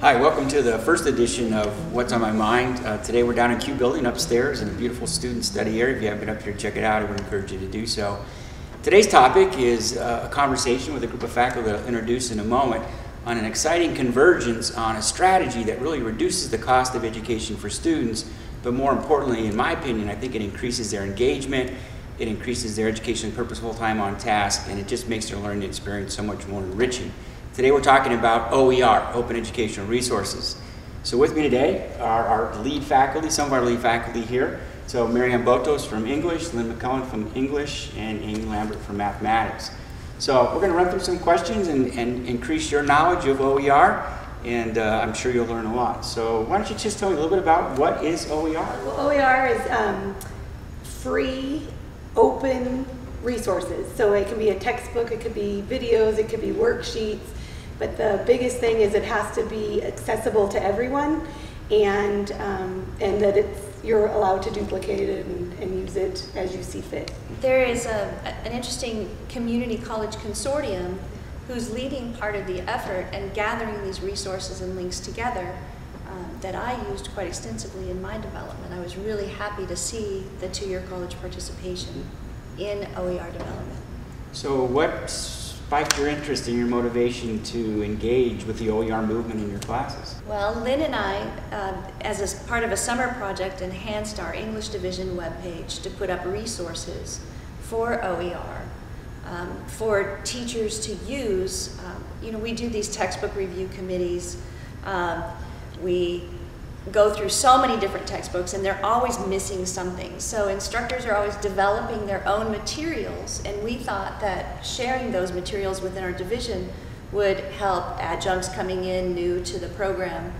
Hi, welcome to the first edition of What's on My Mind. Today we're down in Q Building upstairs in a beautiful student study area. If you haven't been up here, check it out. I would encourage you to do so. Today's topic is a conversation with a group of faculty that I'll introduce in a moment on an exciting convergence on a strategy that really reduces the cost of education for students, but more importantly, in my opinion, I think it increases their engagement, it increases their education purposeful time on task, and it just makes their learning experience so much more enriching. Today we're talking about OER, Open Educational Resources. So with me today are our lead faculty, some of our lead faculty here. So Marianne Botos from English, Lynn McCullen from English, and Amy Lambert from Mathematics. So we're going to run through some questions and increase your knowledge of OER, and I'm sure you'll learn a lot. So why don't you just tell me a little bit about what is OER? Well, OER is free, open resources. So it can be a textbook, it could be videos, it could be worksheets. But the biggest thing is it has to be accessible to everyone, and that you're allowed to duplicate it and use it as you see fit. There is an interesting community college consortium who's leading part of the effort and gathering these resources and links together that I used quite extensively in my development. I was really happy to see the two-year college participation in OER development. So what spiked your interest and your motivation to engage with the OER movement in your classes? Well, Lynn and I, as a part of a summer project, enhanced our English division webpage to put up resources for OER, for teachers to use. We do these textbook review committees. We go through so many different textbooks, and they're always missing something. So instructors are always developing their own materials, and we thought that sharing those materials within our division would help adjuncts coming in new to the program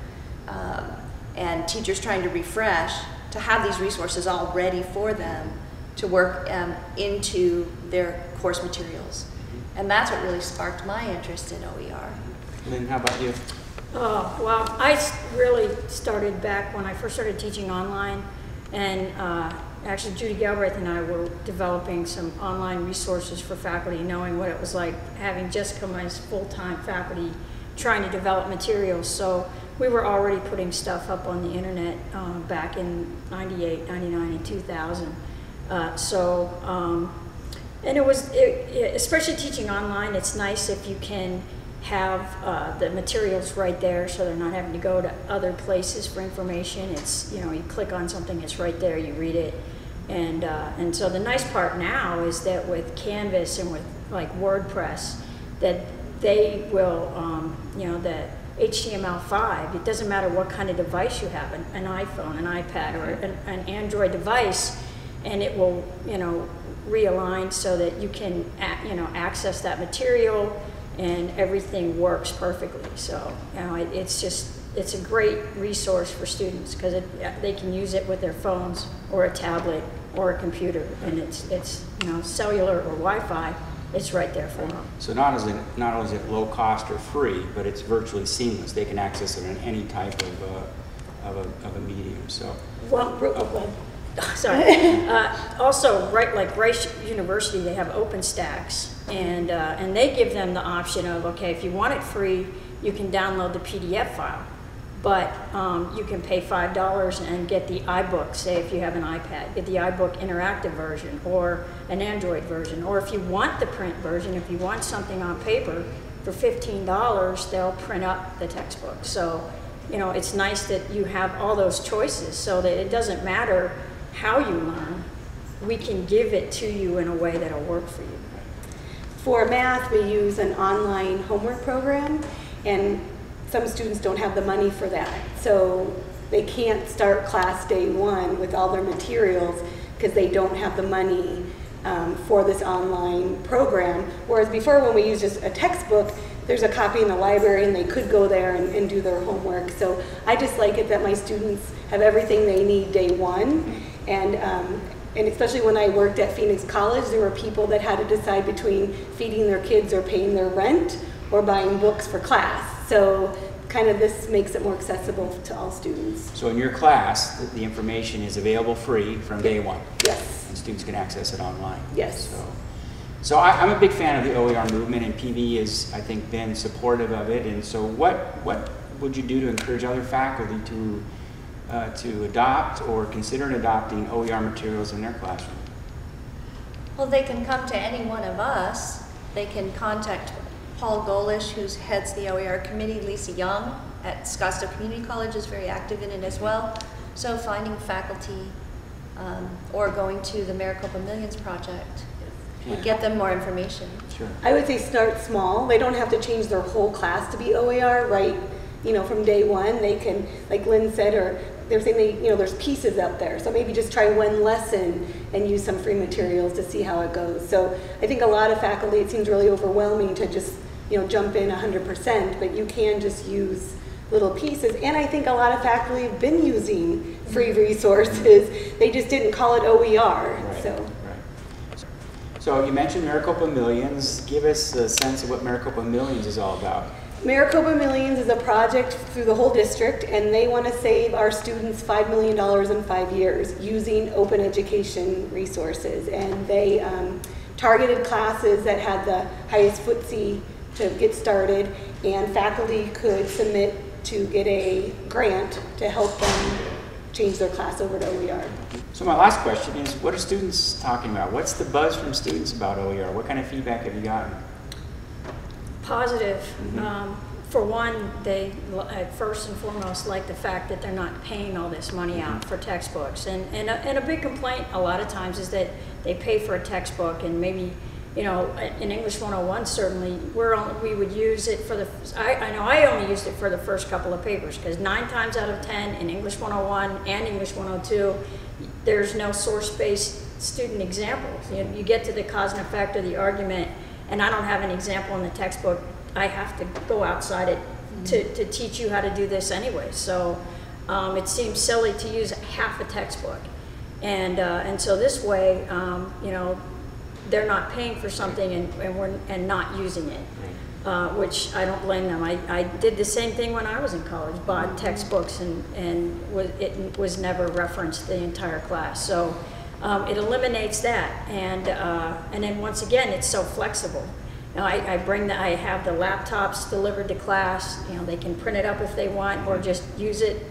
and teachers trying to refresh, to have these resources all ready for them to work into their course materials. And that's what really sparked my interest in OER. Lynn, how about you? Well, I really started back when I first started teaching online, and actually Judy Galbraith and I were developing some online resources for faculty, knowing what it was like having just come as full-time faculty trying to develop materials. So we were already putting stuff up on the internet back in 98, 99, and 2000. And it was, especially teaching online, it's nice if you can have the materials right there, so they're not having to go to other places for information. It's, you click on something, it's right there, you read it. And so the nice part now is that with Canvas and with like WordPress, that they will, the HTML5, it doesn't matter what kind of device you have, an iPhone, an iPad, or an Android device, and it will, realign so that you can, access that material, and everything works perfectly. So, it's a great resource for students because they can use it with their phones or a tablet or a computer, and it's cellular or Wi-Fi. It's right there for them. So not only is it low cost or free, but it's virtually seamless. They can access it in any type of a medium. So. Well, sorry. Also, like Rice University, they have OpenStax, and they give them the option of, okay, if you want it free, you can download the PDF file, but you can pay $5 and get the iBook. Say if you have an iPad, get the iBook interactive version or an Android version, or if you want the print version, if you want something on paper, for $15, they'll print up the textbook. So, it's nice that you have all those choices, so that it doesn't matter how you learn, we can give it to you in a way that'll work for you. For math, we use an online homework program, and some students don't have the money for that. So they can't start class day one with all their materials because they don't have the money for this online program. Whereas before, when we used just a textbook, there's a copy in the library and they could go there and do their homework. So I just like it that my students have everything they need day one. And especially when I worked at Phoenix College, there were people that had to decide between feeding their kids or paying their rent or buying books for class. So kind of this makes it more accessible to all students. So in your class, the information is available free from day one. Yes. And students can access it online. Yes. So I'm a big fan of the OER movement, and PV has, I think, been supportive of it. And so what would you do to encourage other faculty to adopt or consider adopting OER materials in their classroom? Well, they can come to any one of us. They can contact Paul Golish, who heads the OER committee. Lisa Young at Scottsdale Community College is very active in it as well. So finding faculty or going to the Maricopa Millions Project would get them more information. Sure. I would say start small. They don't have to change their whole class to be OER, right? You know, from day one, they can, like Lynn said, or they're saying there's pieces out there. So maybe just try one lesson and use some free materials to see how it goes. So I think a lot of faculty, it seems really overwhelming to just, jump in 100%, but you can just use little pieces. And I think a lot of faculty have been using free resources. They just didn't call it OER. Right. So. Right. So you mentioned Maricopa Millions. Give us a sense of what Maricopa Millions is all about. Maricopa Millions is a project through the whole district, and they want to save our students $5 million in 5 years using open education resources. And they targeted classes that had the highest footsie to get started, and faculty could submit to get a grant to help them change their class over to OER. So my last question is, what are students talking about? What's the buzz from students about OER? What kind of feedback have you gotten? Positive. For one, they first and foremost like the fact that they're not paying all this money out for textbooks. And a big complaint a lot of times is that they pay for a textbook, and maybe, in English 101 certainly, we would use it for I know I only used it for the first couple of papers, because 9 times out of 10 in English 101 and English 102, there's no source-based student examples. You get to the cause and effect or the argument, and I don't have an example in the textbook. I have to go outside it to teach you how to do this anyway. So it seems silly to use half a textbook. And so this way, they're not paying for something and not using it, which I don't blame them. I did the same thing when I was in college, bought textbooks, and it was never referenced the entire class. So it eliminates that, and then once again, it's so flexible. I have the laptops delivered to class. They can print it up if they want, or just use it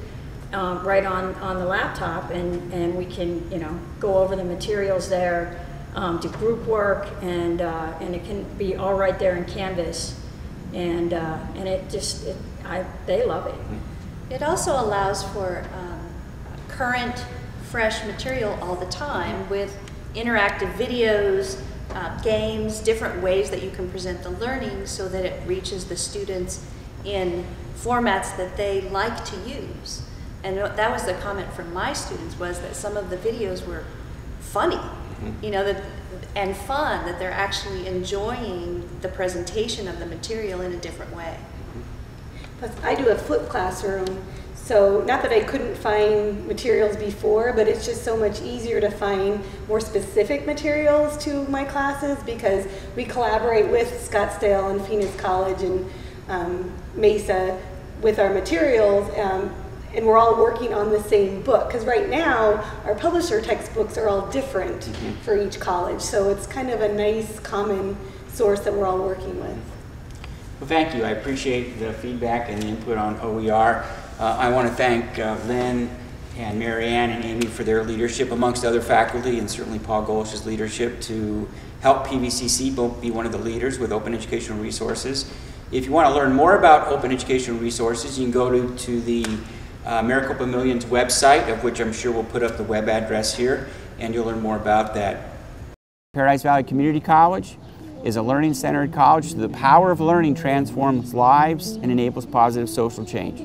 right on the laptop, and we can go over the materials there, do group work, and it can be all right there in Canvas, and they love it. It also allows for current, fresh material all the time with interactive videos, games, different ways that you can present the learning so that it reaches the students in formats that they like to use. And that was the comment from my students, was that some of the videos were funny, and fun, that they're actually enjoying the presentation of the material in a different way. Plus, I do a flipped classroom, so not that I couldn't find materials before, but it's just so much easier to find more specific materials to my classes, because we collaborate with Scottsdale and Phoenix College and Mesa with our materials, and we're all working on the same book, because right now our publisher textbooks are all different for each college, so it's kind of a nice common source that we're all working with. Well, thank you. I appreciate the feedback and the input on OER. I want to thank Lynn and Marianne and Amy for their leadership, amongst other faculty, and certainly Paul Golish's leadership to help PVCC be one of the leaders with open educational resources. If you want to learn more about open educational resources, you can go to the Maricopa Millions website, of which I'm sure we'll put up the web address here, and you'll learn more about that. Paradise Valley Community College is a learning-centered college. The power of learning transforms lives and enables positive social change.